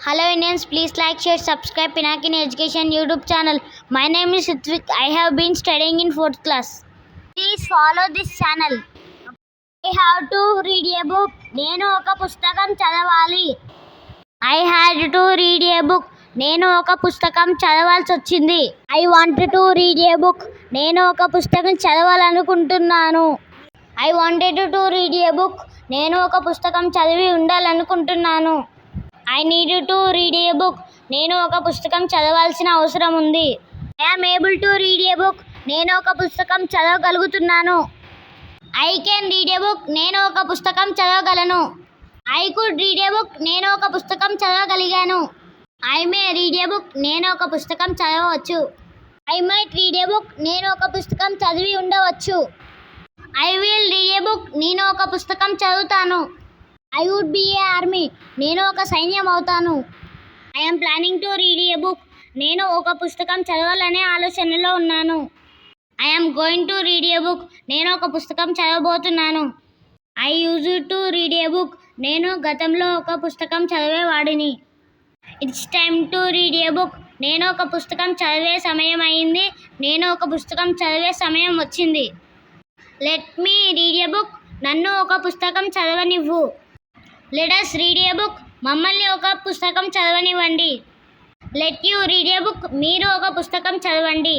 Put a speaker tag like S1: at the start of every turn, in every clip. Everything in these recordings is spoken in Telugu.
S1: Hello Indians, please like, share, subscribe Pinakini Education YouTube channel. My name is Ritvik. I have been studying in 4th class. Please follow this channel. I have to read a book. నేను ఒక పుస్తకం చదవాలి. I had to read a book. నేను ఒక పుస్తకం చదవాల్సి వచ్చింది. I wanted to read a book. నేను ఒక పుస్తకం చదవాలనుకుంటున్నాను. I wanted to read a book. నేను ఒక పుస్తకం చదివి ఉండాలనుకుంటున్నాను. I need to read a book. నేను ఒక పుస్తకం చదవాల్సిన అవసరం ఉంది. I am able to read a book. నేను ఒక పుస్తకం చదవగలుగుతున్నాను. I can read a book. నేను ఒక పుస్తకం చదవగలను. I could read a book. నేను ఒక పుస్తకం చదవగలిగాను. I may read a book. నేను ఒక పుస్తకం చదవవచ్చు. I might read a book. నేను ఒక పుస్తకం చదివి ఉండవచ్చు. I will read a book. నేను ఒక పుస్తకం చదువుతాను. I would be a army. నేను ఒక సైన్యం అవుతాను. I am planning to read a book. నేను ఒక పుస్తకం చదవాలనే ఆలోచనలో ఉన్నాను. I am going to read a book. నేను ఒక పుస్తకం చదవబోతున్నాను. I used to read a book. నేను గతంలో ఒక పుస్తకం చదివేవాడిని. It's time to read a book. నేను ఒక పుస్తకం చదివే సమయం అయింది. నేను ఒక పుస్తకం చదివే సమయం వచ్చింది. Let me read a book. నన్ను ఒక పుస్తకం చదవనివ్వు. Let us read a book. మమ్మల్ని ఒక పుస్తకం చదవనివ్వండి. Let you read a book. మీరు ఒక పుస్తకం చదవండి.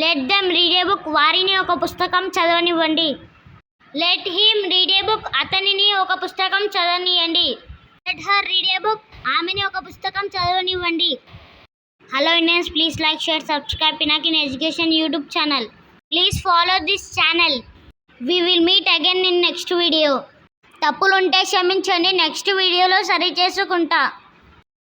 S1: Let them read a book. వారిని ఒక పుస్తకం చదవనివ్వండి. Let him read a book. అతనిని ఒక పుస్తకం చదవనివ్వండి. Let her read a book. ఆమెని ఒక పుస్తకం చదవనివ్వండి. Hello Indians, please like, share, subscribe Pinakini Education YouTube channel. Please follow this channel. We will meet again in next video. తప్పులుంటే క్షమించండి, నెక్స్ట్ వీడియోలో సరి చేసుకుంటా.